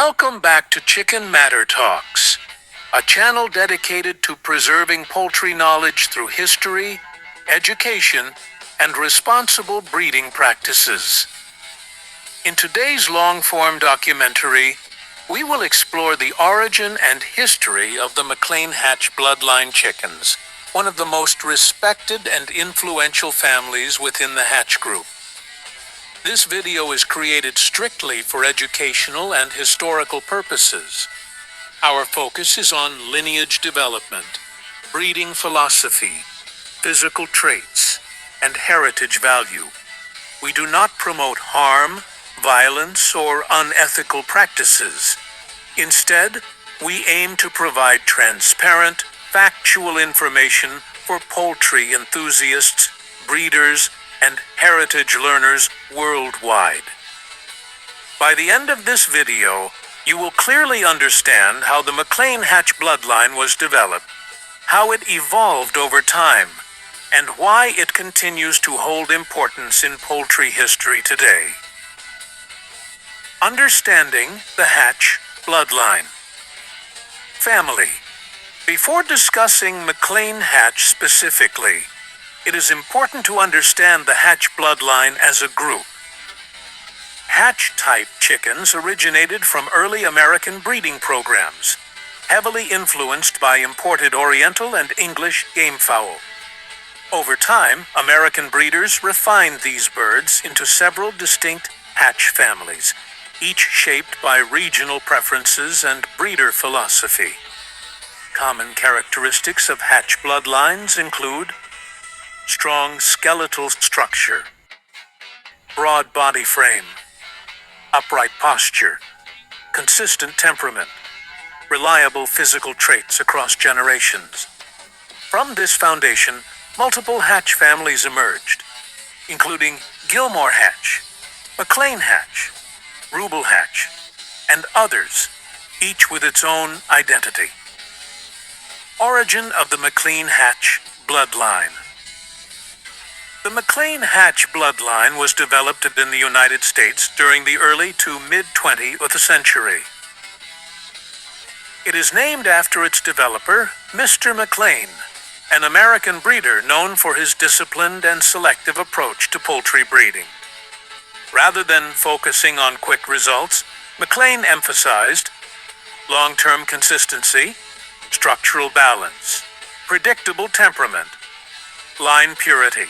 Welcome back to Chicken Matter Talks, a channel dedicated to preserving poultry knowledge through history, education, and responsible breeding practices. In today's long-form documentary, we will explore the origin and history of the McLean Hatch bloodline chickens, one of the most respected and influential families within the Hatch group. This video is created strictly for educational and historical purposes. Our focus is on lineage development, breeding philosophy, physical traits, and heritage value. We do not promote harm, violence, or unethical practices. Instead, we aim to provide transparent, factual information for poultry enthusiasts, breeders, and heritage learners worldwide. By the end of this video, you will clearly understand how the McLean Hatch bloodline was developed, how it evolved over time, and why it continues to hold importance in poultry history today. Understanding the Hatch bloodline. Family. Before discussing McLean Hatch specifically, it is important to understand the Hatch bloodline as a group. Hatch-type chickens originated from early American breeding programs, heavily influenced by imported Oriental and English game fowl. Over time, American breeders refined these birds into several distinct Hatch families, each shaped by regional preferences and breeder philosophy. Common characteristics of Hatch bloodlines include strong skeletal structure, broad body frame, upright posture, consistent temperament, reliable physical traits across generations. From this foundation, multiple Hatch families emerged, including Gilmore Hatch, McLean Hatch, Rooster Hatch, and others, each with its own identity. Origin of the McLean Hatch bloodline. The McLean Hatch bloodline was developed in the United States during the early to mid-20th century. It is named after its developer, Mr. McLean, an American breeder known for his disciplined and selective approach to poultry breeding. Rather than focusing on quick results, McLean emphasized long-term consistency, structural balance, predictable temperament, line purity.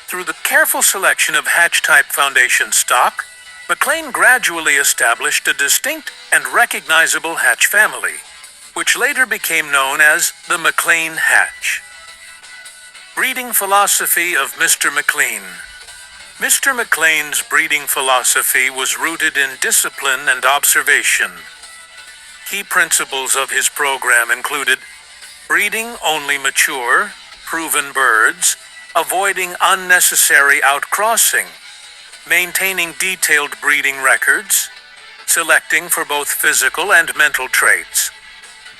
Through the careful selection of Hatch-type foundation stock, McLean gradually established a distinct and recognizable Hatch family, which later became known as the McLean Hatch. Breeding philosophy of Mr. McLean. Mr. McLean's breeding philosophy was rooted in discipline and observation. Key principles of his program included breeding only mature, proven birds, avoiding unnecessary outcrossing, maintaining detailed breeding records, selecting for both physical and mental traits.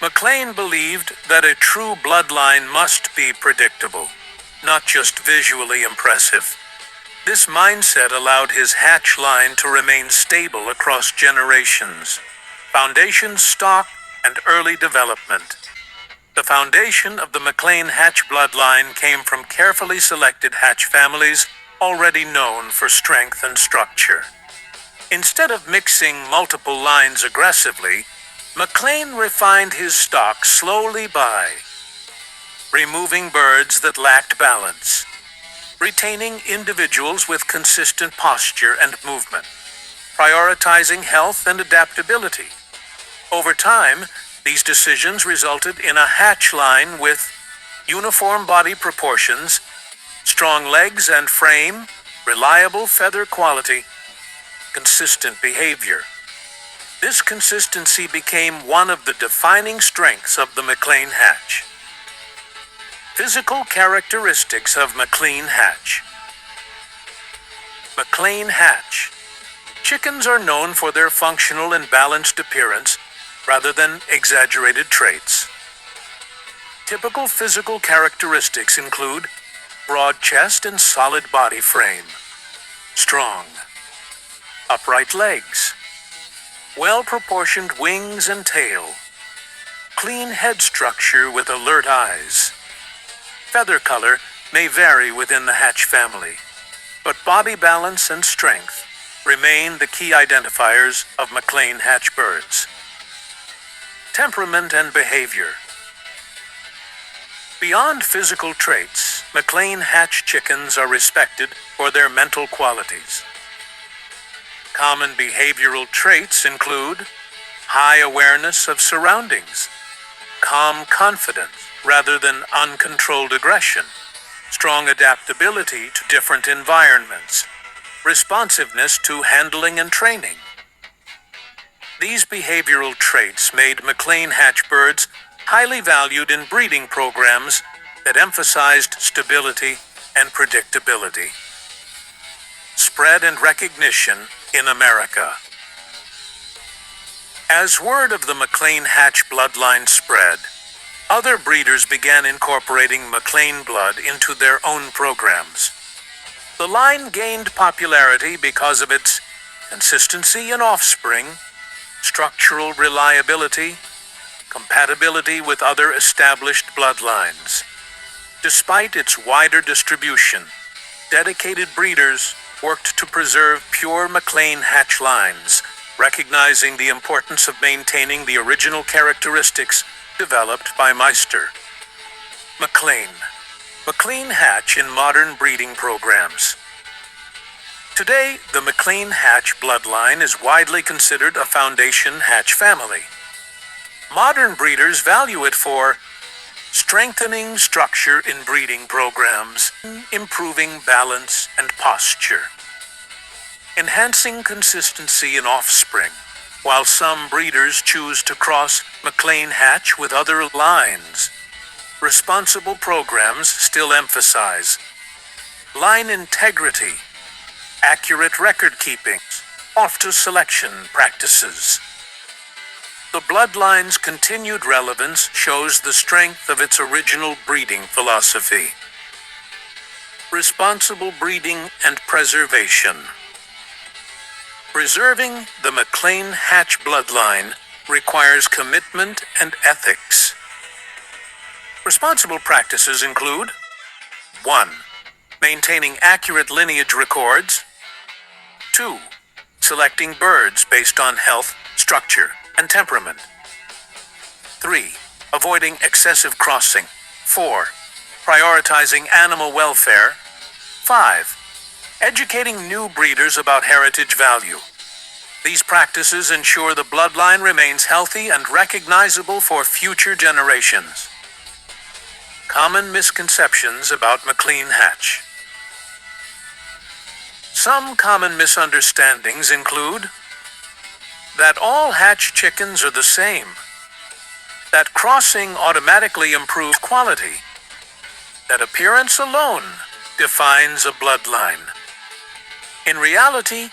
McLean believed that a true bloodline must be predictable, not just visually impressive. This mindset allowed his Hatch line to remain stable across generations, foundation stock, and early development. The foundation of the McLean Hatch bloodline came from carefully selected Hatch families already known for strength and structure. Instead of mixing multiple lines aggressively, McLean refined his stock slowly by removing birds that lacked balance, retaining individuals with consistent posture and movement, prioritizing health and adaptability. Over time, these decisions resulted in a Hatch line with uniform body proportions, strong legs and frame, reliable feather quality, consistent behavior. This consistency became one of the defining strengths of the McLean Hatch. Physical characteristics of McLean Hatch. McLean Hatch. Chickens are known for their functional and balanced appearance rather than exaggerated traits. Typical physical characteristics include broad chest and solid body frame, strong, upright legs, well-proportioned wings and tail, clean head structure with alert eyes. Feather color may vary within the Hatch family, but body balance and strength remain the key identifiers of McLean Hatch birds. Temperament and behavior. Beyond physical traits, McLean Hatch chickens are respected for their mental qualities. Common behavioral traits include high awareness of surroundings, calm confidence rather than uncontrolled aggression, strong adaptability to different environments, responsiveness to handling and training. These behavioral traits made McLean Hatch birds highly valued in breeding programs that emphasized stability and predictability. Spread and recognition in America. As word of the McLean Hatch bloodline spread, other breeders began incorporating McLean blood into their own programs. The line gained popularity because of its consistency in offspring, structural reliability, compatibility with other established bloodlines. Despite its wider distribution, dedicated breeders worked to preserve pure McLean Hatch lines, recognizing the importance of maintaining the original characteristics developed by Meister. McLean Hatch in modern breeding programs. Today, the McLean Hatch bloodline is widely considered a foundation Hatch family. Modern breeders value it for strengthening structure in breeding programs, improving balance and posture, enhancing consistency in offspring, while some breeders choose to cross McLean Hatch with other lines. Responsible programs still emphasize line integrity, accurate record keeping, off-to-selection practices. The bloodline's continued relevance shows the strength of its original breeding philosophy. Responsible breeding and preservation. Preserving the McLean Hatch bloodline requires commitment and ethics. Responsible practices include 1. Maintaining accurate lineage records. 2. Selecting birds based on health, structure, and temperament. 3. Avoiding excessive crossing. 4. Prioritizing animal welfare. 5. Educating new breeders about heritage value. These practices ensure the bloodline remains healthy and recognizable for future generations. Common misconceptions about McLean Hatch. Some common misunderstandings include that all Hatch chickens are the same, that crossing automatically improves quality, that appearance alone defines a bloodline. In reality,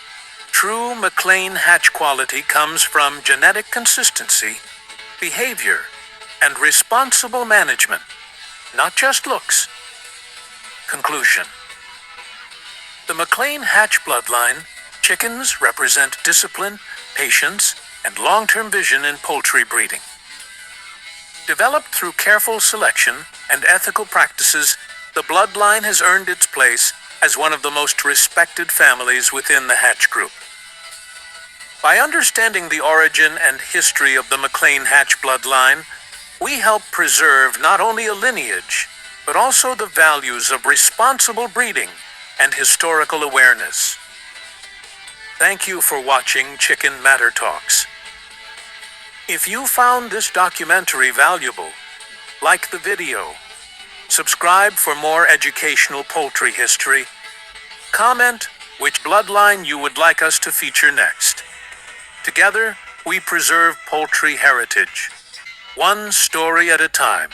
true McLean Hatch quality comes from genetic consistency, behavior, and responsible management, not just looks. Conclusion. The McLean Hatch bloodline chickens represent discipline, patience, and long-term vision in poultry breeding. Developed through careful selection and ethical practices, the bloodline has earned its place as one of the most respected families within the Hatch group. By understanding the origin and history of the McLean Hatch bloodline, we help preserve not only a lineage, but also the values of responsible breeding and historical awareness. Thank you for watching Chicken Matter Talks. If you found this documentary valuable, like the video, subscribe for more educational poultry history, comment which bloodline you would like us to feature next. Together, we preserve poultry heritage, one story at a time.